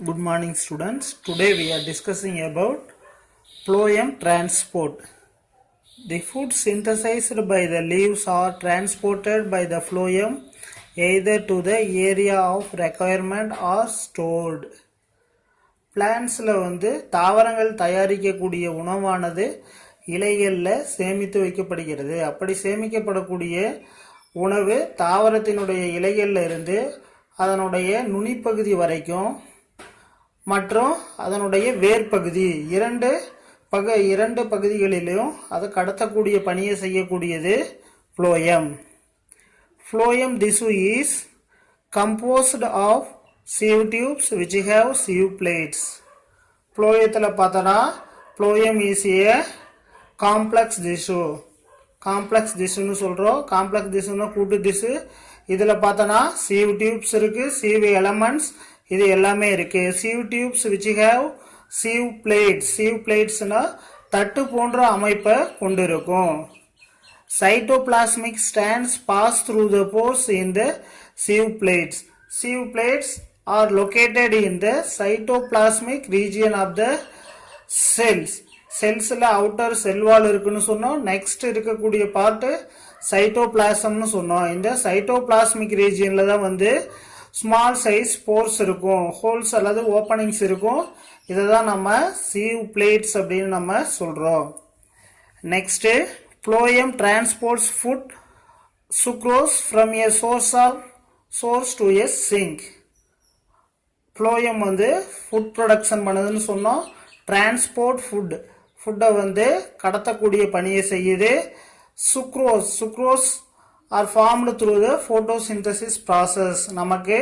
Good morning students. Today we are discussing about phloem transport. The food synthesized by the leaves are transported by the phloem either to the area of requirement or stored. பிளான்ட்ஸில் தாவரங்கள் தயாரிக்கக்கூடிய உணவானது இலைகளில் சேமித்து வைக்கப்படுகிறது. அப்படி சேமிக்கப்படக்கூடிய உணவு தாவரத்தினுடைய இலைகளில் இருந்து அதனுடைய நுனிப்பகுதி வரைக்கும் மற்றும் அதனுடைய வேர்பகுதி இரண்டு பகுதிகளிலும் அதை கடத்தக்கூடிய பணியை செய்யக்கூடியது phloem. Phloem tissue is composed of sieve tubes which have sieve plates. phloemத்தில் பார்த்தோன்னா phloem is a complex tissue. Complex திசுன்னு சொல்கிறோம். காம்ப்ளெக்ஸ் திசுன்னா கூட்டு திசு. இதில் பார்த்தோன்னா sieve tubes இருக்குது, sieve elements இது எல்லாமே இருக்கு. sieve tubes which have sieve plates. sieve platesனா தட்டு போன்ற அமைப்பை கொண்டிருக்கும். Cytoplasmic strands pass through the pores in the sieve plates. Sieve plates are located in the cytoplasmic region of the cells. செல்ஸில் outer cell wall இருக்குன்னு சொன்னோம். Next இருக்கக்கூடிய part சைட்டோபிளாசம்னு சொன்னோம். இந்த சைட்டோபிளாஸ்மிக் ரீஜியனில் தான் ஸ்மால் சைஸ் போர்ஸ் இருக்கும், ஹோல்ஸ் அல்லது openings இருக்கும். இதை தான் நம்ம sieve plates அப்படின்னு நம்ம சொல்கிறோம். Next phloem transports food sucrose from a source to a sink. phloem food production பண்ணுதுன்னு சொன்னோம். டிரான்ஸ்போர்ட் ஃபுட்டை கடத்தக்கூடிய பணியை செய்யுது. Sucrose are formed through the photosynthesis process. நமக்கு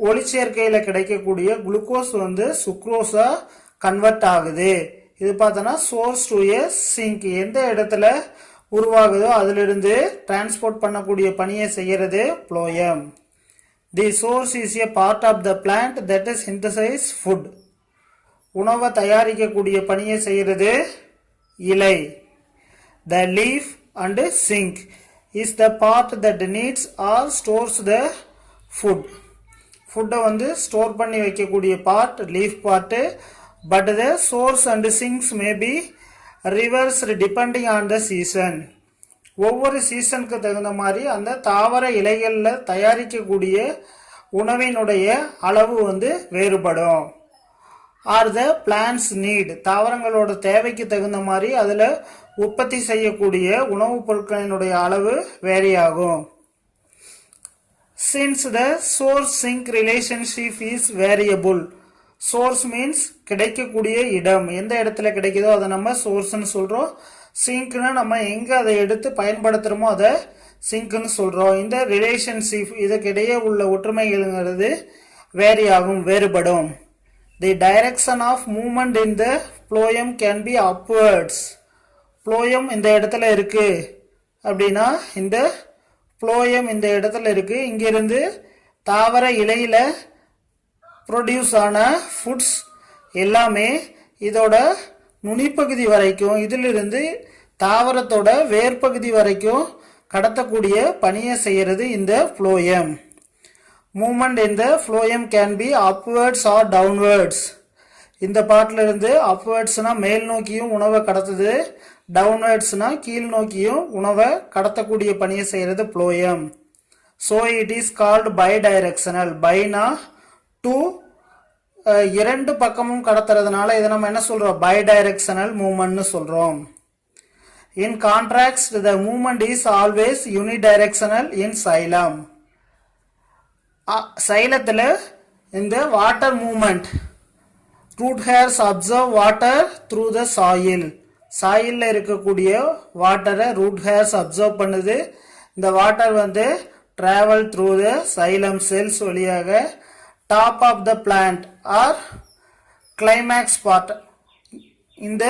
ஒளிச்சேர்க்கையில் கிடைக்கக்கூடிய குளுக்கோஸ் சுக்ரோஸா கன்வெர்ட் ஆகுது. இது பார்த்தோன்னா சோர்ஸ் டு ஏ சிங்க், எந்த இடத்துல உருவாகுதோ அதிலிருந்து டிரான்ஸ்போர்ட் பண்ணக்கூடிய பணியை செய்யறது phloem. The source is a part of the plant that is synthesize food. உணவை தயாரிக்கக்கூடிய பணியை செய்யறது இலை. The leaf and sink is the part that needs or stores the food. ஃபுட்டை ஸ்டோர் பண்ணி வைக்கக்கூடிய part leaf part. But the source and sinks may be reversed depending on the season. ஒவ்வொரு சீசனுக்கு தகுந்த மாதிரி அந்த தாவர இலைகளில் தயாரிக்கக்கூடிய உணவினுடைய அளவு வேறுபடும். ஆர் த பிளான்ஸ் நீட், தாவரங்களோட தேவைக்கு தகுந்த மாதிரி அதில் உற்பத்தி செய்யக்கூடிய உணவுப் பொருட்களினுடைய அளவு வேரி ஆகும். Since the source sink relationship is variable. Source means கிடைக்கக்கூடிய இடம், எந்த இடத்துல கிடைக்குதோ அதை நம்ம சோர்ஸ்ன்னு சொல்கிறோம். சிங்க்னா நம்ம எங்கே அதை எடுத்து பயன்படுத்துகிறோமோ அதை சிங்க்னு சொல்கிறோம். இந்த ரிலேஷன்ஷிப் இதுக்கிடையே உள்ள ஒற்றுமைகள்ங்கிறது வேரி ஆகும், வேறுபடும். The direction of movement in the phloem can be upwards. phloem இந்த இடத்துல இருக்கு அப்படின்னா இந்த phloem இந்த இடத்துல இருக்கு. இங்கிருந்து தாவர இலையில ப்ரொடியூஸ் ஆன ஃபுட்ஸ் எல்லாமே இதோட நுனிப்பகுதி வரைக்கும், இதிலிருந்து தாவரத்தோட வேர்பகுதி வரைக்கும் கடத்தக்கூடிய பணியை செய்யறது இந்த phloem. Movement in the phloem can be upwards or downwards. இந்த பார்ட்ல இருந்து upwardsனா மேல் நோக்கியும் உணவை கடத்துது, downwardsனா கீழ் நோக்கியும் உணவை கடத்தக்கூடிய பணியை செய்யறது phloem. So it is called bidirectional. Biனா டூ, இரண்டு பக்கமும் கடத்துறதுனால இதை நம்ம என்ன சொல்றோம், bidirectional movement சொல்றோம். In contrast, the movement is always unidirectional in xylem. சைலத்தில் இந்த water movement, root hairs absorb water through the soil. சாயிலில் இருக்கக்கூடிய வாட்டரை ரூட் ஹேர்ஸ் அப்சர்வ் பண்ணுது. இந்த water travel through the xylem cells வழியாக top of the plant or climax part. இந்த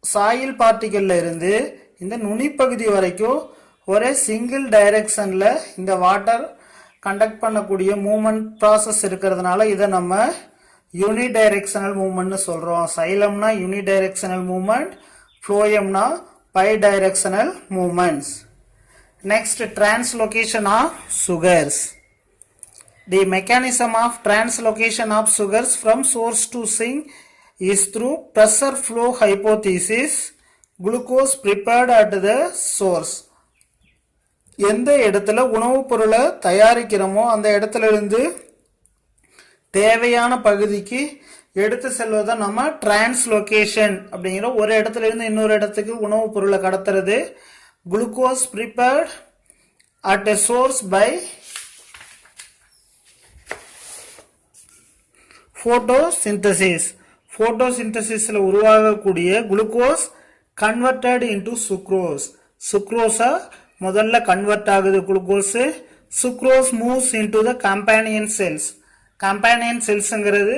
soil பார்ட்டிகளில் இருந்து இந்த நுனிப்பகுதி வரைக்கும் ஒரே சிங்கிள் டைரக்ஷனில் இந்த வாட்டர் கண்டக்ட் பண்ணக்கூடிய மூமெண்ட் ப்ராசஸ் இருக்கிறதுனால இதை நம்ம யூனிடைரெக்ஷனல் மூமெண்ட்னு சொல்கிறோம். சைலம்னா யூனிடைரெக்ஷனல் மூமெண்ட், phloemனா bidirectional movements. Next, translocation of sugars. The mechanism of translocation of sugars from source to sink is through pressure flow hypothesis. Glucose prepared at the source. எந்த இடத்துல உணவுப் பொருளை தயாரிக்கிறோமோ அந்த இடத்துல இருந்து தேவையான பகுதிக்கு எடுத்து செல்வதை நம்ம டிரான்ஸ்லோகேஷன் அப்படிங்கிற ஒரு இடத்துல இருந்து இன்னொரு இடத்துக்கு உணவுப் பொருளை கடத்துறது. Glucose prepared at a source by photosynthesis. photosynthesisல உருவாகக்கூடிய குளுக்கோஸ் கன்வெர்டட் இன்டு சுக்ரோஸ். சுக்ரோஸா முதல்ல கன்வெர்ட் ஆகுது glucose. Sucrose moves into the companion cells. Companion செல்ஸ்ங்கிறது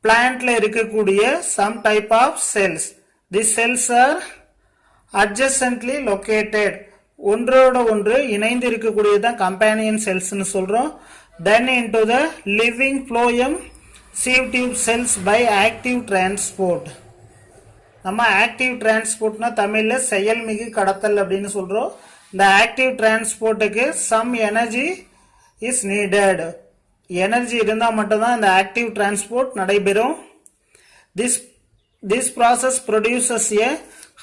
பிளான்ட்ல இருக்கக்கூடிய some type of cells. The cells are adjacently located. ஒன்றோட ஒன்று இணைந்து இருக்கக்கூடியதான் கம்பேனியன் செல்ஸ்னு சொல்றோம். Then into the living phloem sieve tube cells by active transport. நம்ம ஆக்டிவ் டிரான்ஸ்போர்ட்னா தமிழ்ல செயல்மிகு கடத்தல் அப்படின்னு சொல்றோம். இந்த active டிரான்ஸ்போர்ட்டுக்கு some energy is needed. Energy இருந்தால் மட்டும்தான் இந்த ஆக்டிவ் டிரான்ஸ்போர்ட் நடைபெறும். This process produces a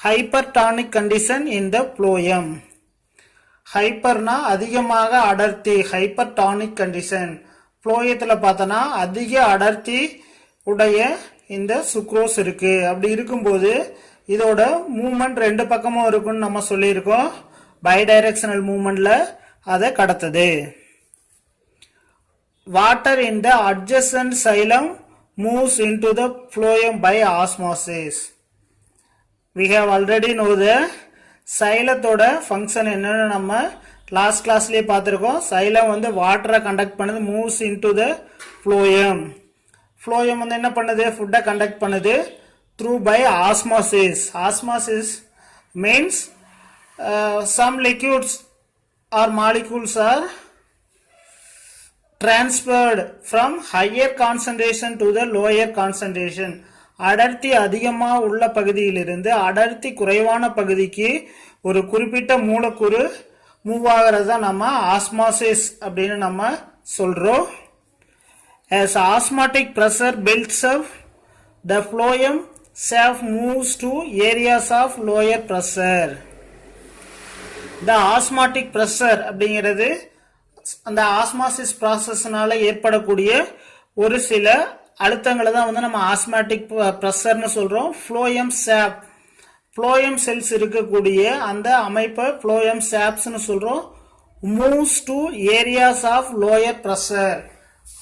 hypertonic condition in the phloem. ஹைப்பர்னா அதிகமாக அடர்த்தி, ஹைப்பர்டானிக் கண்டிஷன். புளோயத்தில் பார்த்தோன்னா அதிக அடர்த்தி உடைய இந்த சுக்ரோஸ் இருக்கு. அப்படி இருக்கும்போது இதோட மூவ்மெண்ட் ரெண்டு பக்கமும் இருக்குன்னு நம்ம சொல்லியிருக்கோம். பைடைரக்ஷனல் மூவ்மெண்ட்ல அதை கடத்துது. Water in the adjacent xylem moves into the phloem by osmosis. We have already know the சைலத்தோட ஃபங்க்ஷன் என்னன்னு நம்ம லாஸ்ட் கிளாஸ்லயே பார்த்துருக்கோம். சைலம் வந்து வாட்டரை கண்டக்ட் பண்ணுது, moves into the phloem. phloem வந்து என்ன பண்ணுது, ஃபுட்டை கண்டக்ட் பண்ணுது through by osmosis. Osmosis means some liquids or molecules are transferred from higher concentration to the lower concentration. அடர்த்தி அதிகமா உள்ள பகுதியிலிருந்து அடர்த்தி குறைவான பகுதிக்கு ஒரு குறிப்பிட்ட மூலக்கூறு மூவ் ஆகிறத நம்ம ஆஸ்மாசிஸ் அப்படின்னு நம்ம சொல்றோம். As osmotic pressure builds up, the phloem shaft moves to areas of lower pressure. இந்த ஆஸ்மாட்டிக் ப்ரெஷர் அப்படிங்கிறது அந்த ஆஸ்மாசிஸ் ப்ராசஸ்னால ஏற்படக்கூடிய ஒரு சில அழுத்தங்களை தான் வந்து நம்ம ஆஸ்மாட்டிக் ப்ரெஷர்னு சொல்றோம். phloem shaft, phloem செல்ஸ் இருக்கக்கூடிய அந்த அமைப்பை phloem shafts சொல்றோம். moves to areas of lower pressure.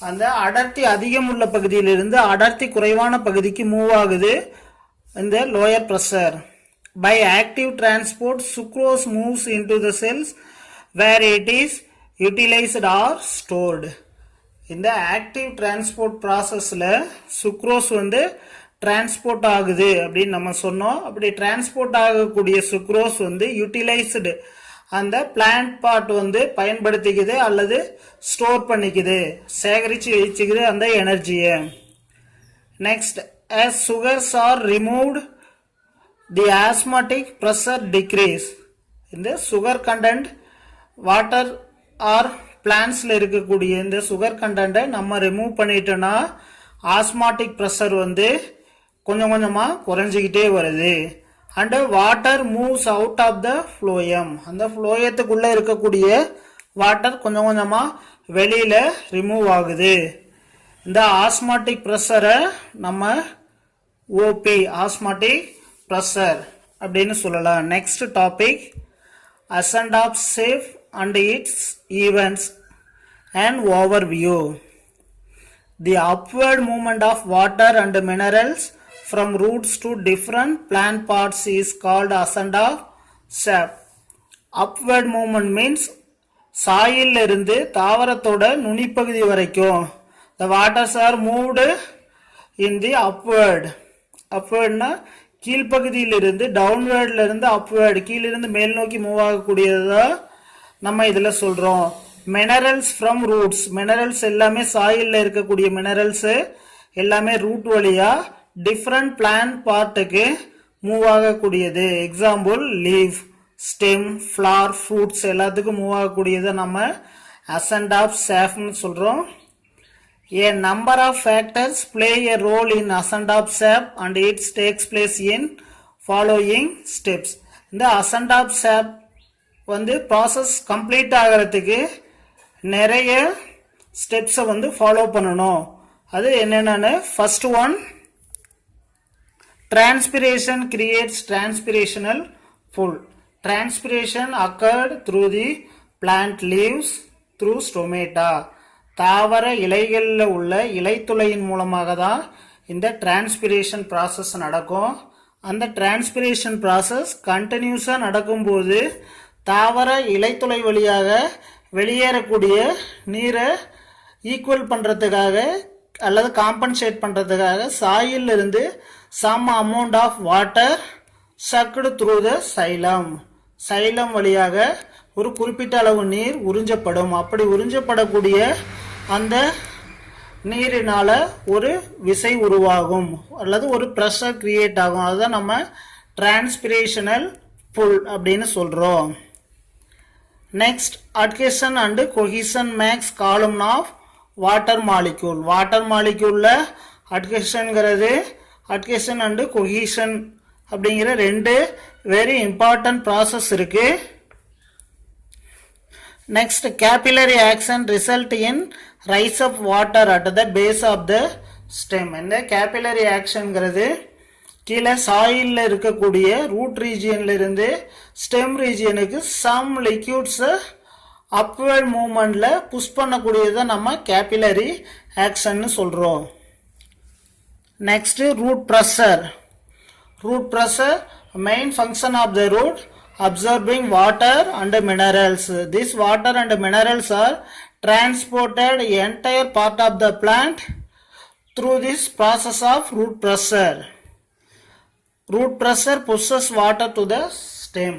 அந்த அடர்த்தி அதிகம் உள்ள பகுதியிலிருந்து அடர்த்தி குறைவான பகுதிக்கு மூவ் ஆகுது இந்த lower pressure. By active transport, sucrose moves into the cells where it is utilized or stored. இந்த ஆக்டிவ் டிரான்ஸ்போர்ட் ப்ராசஸ்ல சுக்ரோஸ் வந்து டிரான்ஸ்போர்ட் ஆகுது அப்படின்னு நம்ம சொன்னோம். அப்படி டிரான்ஸ்போர்ட் ஆகக்கூடிய சுக்ரோஸ் வந்து யூட்டிலைஸ்டு, அந்த பிளான்ட் பார்ட் வந்து பயன்படுத்திக்குது அல்லது ஸ்டோர் பண்ணிக்குது, சேகரித்து வச்சுக்குது அந்த எனர்ஜியை. Next, as sugars are removed, the osmotic pressure decrease. இந்த சுகர் கண்டென்ட் வாட்டர் ஆர் பிளான்ட்ஸ்ல இருக்கக்கூடிய இந்த சுகர் கண்டென்ட்டை நம்ம ரிமூவ் பண்ணிட்டோம்னா ஆஸ்மாட்டிக் ப்ரெஷர் வந்து கொஞ்சம் கொஞ்சமா குறைஞ்சிக்கிட்டே வருது. And water moves out of the phloem. அந்த phloemத்துக்குள்ள இருக்கக்கூடிய வாட்டர் கொஞ்சம் கொஞ்சமா வெளியில ரிமூவ் ஆகுது. இந்த ஆஸ்மாட்டிக் ப்ரெஷரை நம்ம ஓபி ஆஸ்மாட்டிக் ப்ரெஷர் அப்படின்னு சொல்லலாம். Next topic, ascent of shape and its events and overview. The upward movement of water and minerals from roots to different plant parts is called ascent of shape. Upward movement means soil இருந்து தாவரத்தோட நுனிப்பகுதி வரைக்கும் the waters are moved in the upward. upwardனா கீழ்ப்பகுதியிலிருந்து டவுன்வேர்ட்ல இருந்து upward, கீழிருந்து மேல் நோக்கி move ஆகக்கூடியதான் நம்ம இதுல சொல்றோம். Minerals from roots, minerals எல்லாமே சாயில்ல இருக்கக்கூடிய மினரல்ஸ் எல்லாமே ரூட் வழியா டிஃப்ரெண்ட் பிளான்ட் பார்ட்டுக்கு மூவ் ஆகக்கூடியது. Example leaf, stem, flower, fruits எல்லாத்துக்கும் மூவ் ஆகக்கூடியதை நம்ம ascent of shaft சொல்றோம். A number of factors play a role in ascent of sap and it takes place in following steps. இந்த ascent of sap வந்து process complete ஆகிறதுக்கு நிறைய ஸ்டெப்ஸை வந்து follow பண்ணணும். அது என்னென்னு, first one, transpiration creates transpirational pool. Transpiration occurred through the plant leaves through stomata. தாவர இலைகளில் உள்ள இலைத்துளையின் மூலமாக தான் இந்த டிரான்ஸ்பிரேஷன் ப்ராசஸ் நடக்கும். அந்த டிரான்ஸ்பிரேஷன் ப்ராசஸ் கண்டினியூஸாக நடக்கும்போது தாவர இலைத்துளை வழியாக வெளியேறக்கூடிய நீரை ஈக்குவல் பண்ணுறதுக்காக அல்லது காம்பன்சேட் பண்ணுறதுக்காக சாயில் இருந்து some amount of water sucked through the xylem. Xylem வழியாக ஒரு குறிப்பிட்ட அளவு நீர் உறிஞ்சப்படும். அப்படி உறிஞ்சப்படக்கூடிய அந்த நீரினால ஒரு விசை உருவாகும் அல்லது ஒரு ப்ரெஷர் கிரியேட் ஆகும். அதுதான் நம்ம டிரான்ஸ்பிரேஷனல் புல் அப்படின்னு சொல்றோம். Next, adhesion and cohesion makes column of water molecule. Water மாலிக்யூல்ல அட்ஹெஷன் அண்ட் கொஹிஷன் அப்படிங்கிற ரெண்டு வெரி இம்பார்ட்டன்ட் ப்ராசஸ் இருக்கு. Next, capillary action result in rise of water at the base of the stem. இந்த capillary actionங்கிறது கீழே சாயில்ல இருக்கக்கூடிய root ரீஜியன்ல இருந்து ஸ்டெம் ரீஜியனுக்கு சம் லிக்யூட்ஸ் அப்வர்ட் மூவ்மெண்ட்ல புஷ் பண்ணக்கூடியதை நம்ம capillary action சொல்றோம். Next, root pressure. Root pressure, main function of the root, absorbing water and minerals. This water and minerals are transported entire part of the plant through this process of root pressure. Root pressure pushes water to the stem.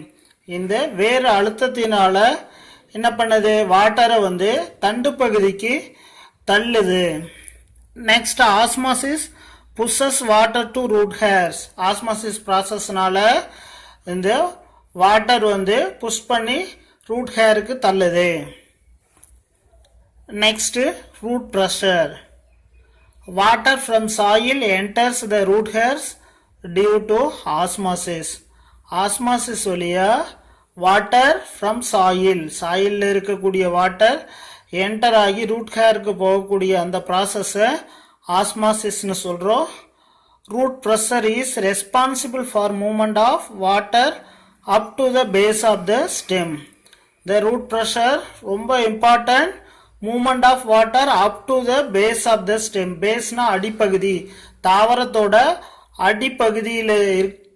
இந்த வேர் அழுத்தத்தினால என்ன பண்ணுது, வாட்டரை வந்து தண்டு பகுதிக்கு தள்ளுது. Next, osmosis pushes water to root hairs. Osmosis ப்ராசஸ்னால இந்த வாட்டர் வந்து புஷ் பண்ணி ரூட் ஹேருக்கு தள்ளுது. Next, root pressure. Water from soil enters the root hairs due to osmosis. Osmosis வழியா வாட்டர் ஃப்ரம் சாயில் இருக்கக்கூடிய வாட்டர் என்டர் ஆகி ரூட் ஹேருக்கு போகக்கூடிய அந்த ப்ராசஸை ஆஸ்மாசிஸ்னு சொல்றோம். Root pressure is responsible for movement of water up to the base of the stem. The root pressure ரொம்ப important. Movement of water up to the base of the stem. Base na அடிப்பகுதி, தாவரத்தோட அடிப்பகுதியில்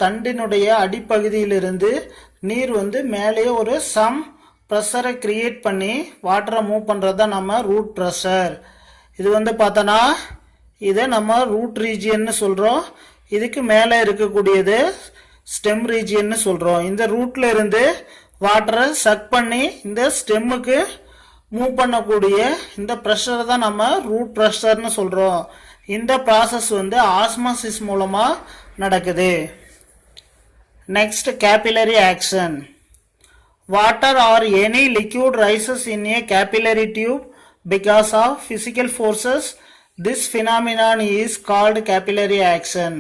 தண்டினுடைய அடிப்பகுதியிலிருந்து நீர் வந்து மேலே ஒரு some ப்ரெஷரை create பண்ணி வாட்டரை மூவ் பண்ணுறத நம்ம ரூட் ப்ரெஷர். இது வந்து பார்த்தோன்னா இதை நம்ம ரூட் ரீஜியன்னு சொல்கிறோம். இதுக்கு மேலே இருக்கக்கூடியது ஸ்டெம் ரீஜியன்னு சொல்கிறோம். இந்த ரூட்ல இருந்து வாட்டரை சக் பண்ணி இந்த ஸ்டெம்முக்கு மூவ் பண்ணக்கூடிய இந்த ப்ரெஷர் தான் நம்ம ரூட் ப்ரெஷர்னு சொல்கிறோம். இந்த ப்ராசஸ் வந்து ஆஸ்மாசிஸ் மூலமாக நடக்குது. Next, capillary action. Water or any liquid rises in a capillary tube because of physical forces. This phenomenon is called capillary action.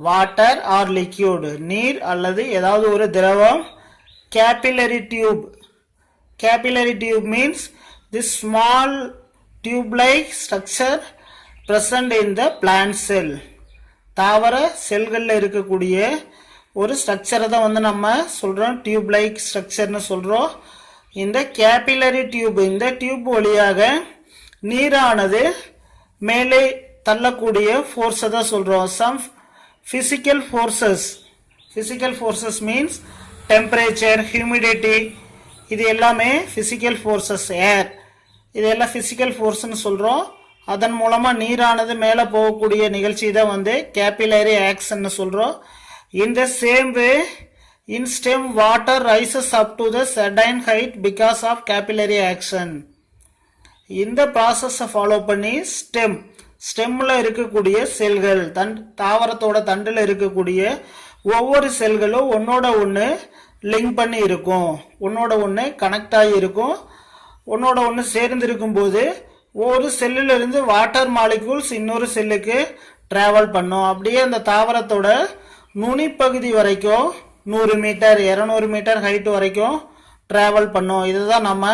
Water or liquid, நீர் அல்லது ஏதாவது ஒரு திரவம், capillary tube. Capillary tube means this small tube like structure present in the plant cell. தாவர செல்களில் இருக்கக்கூடிய ஒரு ஸ்ட்ரக்சரை தான் வந்து நம்ம சொல்கிறோம் டியூப் லைக் ஸ்ட்ரக்சர்னு சொல்கிறோம். இந்த கேபிலரி டியூப், இந்த டியூப் வழியாக நீரானது மேலே தள்ளக்கூடிய ஃபோர்ஸை தான் சொல்கிறோம். Some physical forces means temperature, humidity, இது எல்லாமே physical forces. air, இது எல்லாம் physical forceன்னு சொல்கிறோம். அதன் மூலமாக நீரானது மேலே போகக்கூடிய நிகழ்ச்சி தான் வந்து capillary action சொல்கிறோம். In the same way, in stem water rises up to the certain height because of capillary action. இந்த ப்ராசஸை ஃபாலோ பண்ணி ஸ்டெம்ல இருக்கக்கூடிய செல்கள், தாவரத்தோட தண்டில் இருக்கக்கூடிய ஒவ்வொரு செல்களும் ஒன்னோட ஒன்று லிங்க் பண்ணி இருக்கும், ஒன்னோட ஒன்று கனெக்ட் ஆகி இருக்கும். ஒன்னோட ஒன்று சேர்ந்து இருக்கும்போது ஒரு செல்லுல இருந்து வாட்டர் மாலிகூல்ஸ் இன்னொரு செல்லுக்கு டிராவல் பண்ணும். அப்படியே அந்த தாவரத்தோட நுனிப்பகுதி வரைக்கும் 100 மீட்டர் 200 மீட்டர் ஹைட் வரைக்கும் டிராவல் பண்ணும். இதுதான் நம்ம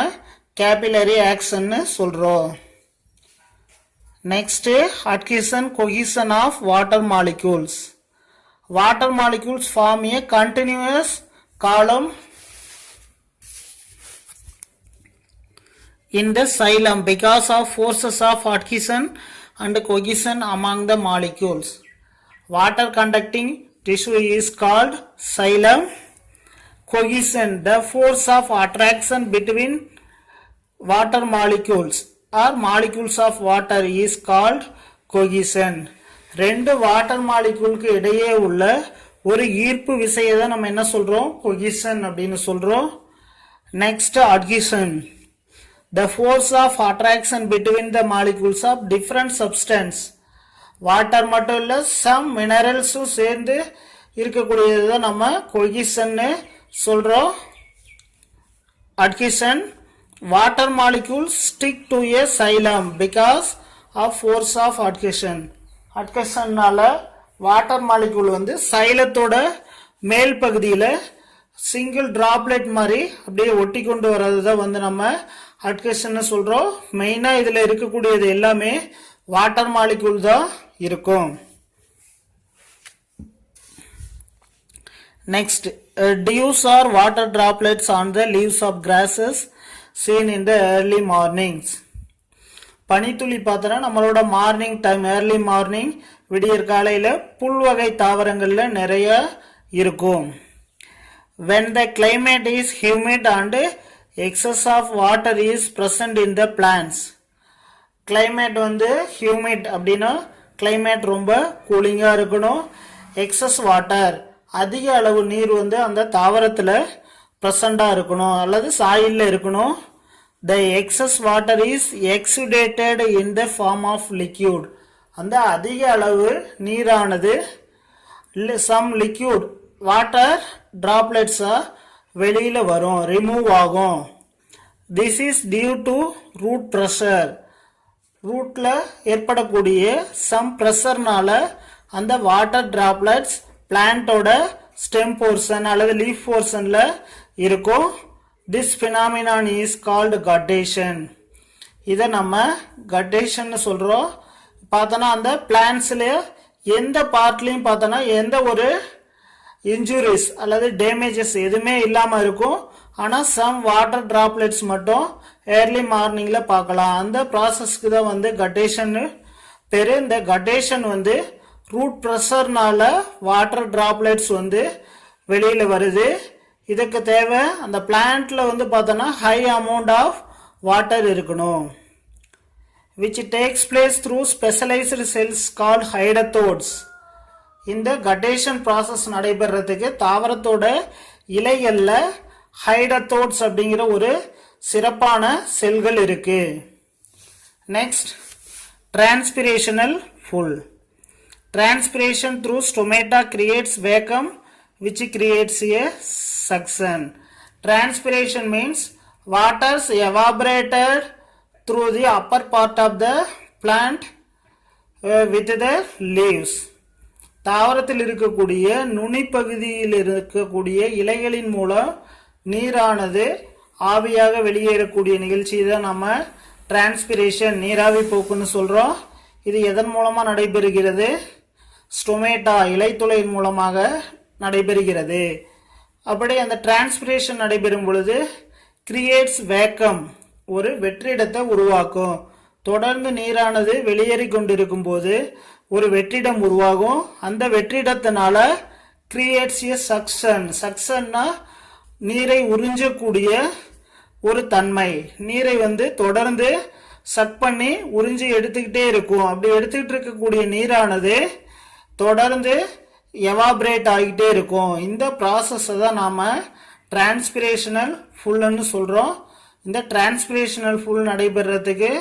கேபிலரி ஆக்ஷன்னு சொல்றோம். Next, adhesion cohesion of water molecules. Water molecules form a continuous column in the xylem because of forces of adhesion and cohesion among the molecules. Water conducting tissue is called xylem. Cohesion, the force of attraction between water molecules or molecules of water is called cohesion. ரெண்டு water மாலிகூலுக்கு இடையே உள்ள ஒரு ஈர்ப்பு விசையை தான் நம்ம என்ன சொல்றோம், cohesion அப்படின்னு சொல்றோம். Next, adhesion, the force of attraction between the molecules of different substance. Water மட்டும் இல்ல, some மினரல்ஸும் சேர்ந்து இருக்கக்கூடியதுதான் நம்ம cohesion சொல்றோம். adhesion, water molecules stick to a xylem because of force of adhesion. adhesionனால வாட்டர் மாலிகூல் வந்து சைலத்தோட மேல் பகுதியில சிங்கிள் டிராப்லெட் மாதிரி அப்படியே ஒட்டி கொண்டு வர்றது தான் வந்து நம்ம adhesion சொல்றோம். மெயினா இதுல இருக்கக்கூடியது எல்லாமே வாட்டர் மாலிகூல் தான் இருக்கும். Next, dews or water droplets on the leaves of grasses seen in the early mornings. பனித்துளி பார்த்தனா நம்மளோட மார்னிங் டைம், ஏர்லி மார்னிங் விடியற் காலையில புல்வகை தாவரங்கள்ல நிறைய இருக்கும். When the climate is humid and excess of water is present in the plants. climate வந்து humid அப்படின்னா climate ரொம்ப கூலிங்கா இருக்கணும். excess water, அதிக அளவு நீர் வந்து அந்த தாவரத்துல பிரசண்டா இருக்கணும் அல்லது சாயில்ல இருக்கணும். The excess water is exudated in the form of liquid. அந்த அதிக அளவு நீரானது some liquid water droplets வெளியில வரும், ரிமூவ் ஆகும். This is due to root pressure. ரூட்ல ஏற்படக்கூடிய some pressureனால அந்த water droplets பிளான்ட்டோட ஸ்டெம் போர்ஷன் அல்லது லீஃப் போர்ஷன்ல இருக்கும். This phenomenon is called guttation. இதை நம்ம guttation சொல்றோம். பார்த்தனா அந்த பிளான்ட்ஸ்ல எந்த பார்ட்லயும் பார்த்தனா எந்த ஒரு இன்ஜுரிஸ் அல்லது டேமேஜஸ் எதுவுமே இல்லாம இருக்கும். ஆனா சம் வாட்டர் டிராப்லெட்ஸ் மட்டும் ஏர்லி மார்னிங்ல பார்க்கலாம். அந்த ப்ராசஸ்க்கு தான் வந்து guttation பேரு. இந்த guttation வந்து ரூட் ப்ரெஷர்னால வாட்டர் டிராப்லெட்ஸ் வந்து வெளியில வருது. இதுக்கு தேவை அந்த பிளான்ட்ல வந்து பார்த்தோன்னா ஹை அமௌண்ட் ஆஃப் வாட்டர் இருக்கணும். which takes place through specialized cells called hydatodes. இந்த guttation process நடைபெறதுக்கு தாவரத்தோட இலைகள்ல ஹைடத்தோட்ஸ் அப்படிங்கிற ஒரு சிறப்பான செல்கள் இருக்கு. Next, transpirational full. Transpiration through stomata creates vacuum which creates a suction. Transpiration means waters evaporated through the upper part of the plant with the leaves. தாவரத்தில் இருக்கக்கூடிய நுனி பகுதியில் இருக்கக்கூடிய இலைகளின் மூலம் நீரானது ஆவியாக வெளியேறக்கூடிய நிகழ்ச்சி தான் நம்ம டிரான்ஸ்பிரேஷன், நீராவி போக்குன்னு சொல்றோம். இது எதன் மூலமா நடைபெறுகிறது? ஸ்டொமேட்டா, இலைத்துளையின் மூலமாக நடைபெறுகிறது. அப்படி அந்த டிரான்ஸ்பிரேஷன் நடைபெறும் பொழுது கிரியேட்ஸ் வேக்கம், ஒரு வெற்றிடத்தை உருவாக்கும். தொடர்ந்து நீரானது வெளியேறி கொண்டிருக்கும் போது ஒரு வெற்றிடம் உருவாகும். அந்த வெற்றிடத்தினால கிரியேட்ஸ் எ சக்சன். சக்சன்னா நீரை உறிஞ்சக்கூடிய ஒரு தன்மை. நீரை வந்து தொடர்ந்து சக் பண்ணி உறிஞ்சி எடுத்துக்கிட்டே இருக்கும். அப்படி எடுத்துக்கிட்டு இருக்கக்கூடிய நீரானது தொடர்ந்து எவாபரேட் ஆகிட்டே இருக்கும். இந்த ப்ராசஸ் தான் நாம டிரான்ஸ்பிரேஷனல் ஃபுல்னு சொல்றோம். இந்த டிரான்ஸ்பிரேஷனல் ஃபுல் நடைபெறதுக்கு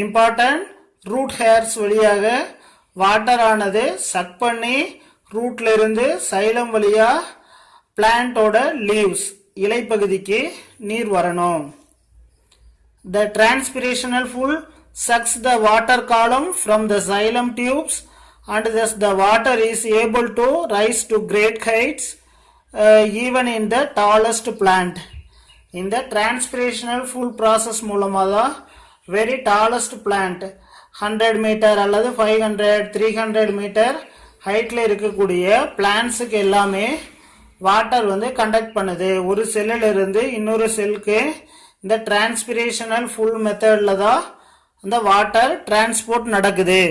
இம்பார்ட்டன்ட் ரூட் ஹேர்ஸ் வழியாக வாட்டர் ஆனது சக் பண்ணி ரூட்ல இருந்து சைலம் வழியா பிளான்டோட லீவ்ஸ், இலைப்பகுதிக்கு நீர் வரணும். The transpirational full sucks the water column from the xylem tubes, and thus the water is able to rise to great heights even in the tallest plant. இந்த transpirational full process மூலமாக தான் very tallest plant 100 metre அல்லது 500 300 metre ஹைட்டில் இருக்கக்கூடிய பிளான்ஸுக்கு எல்லாமே water வந்து conduct பண்ணுது. ஒரு செல்லில் இருந்து இன்னொரு செல்லுக்கு இந்த டிரான்ஸ்பிரேஷனல் ஃபுல் மெத்தடில் தான் இந்த வாட்டர் டிரான்ஸ்போர்ட் நடக்குது.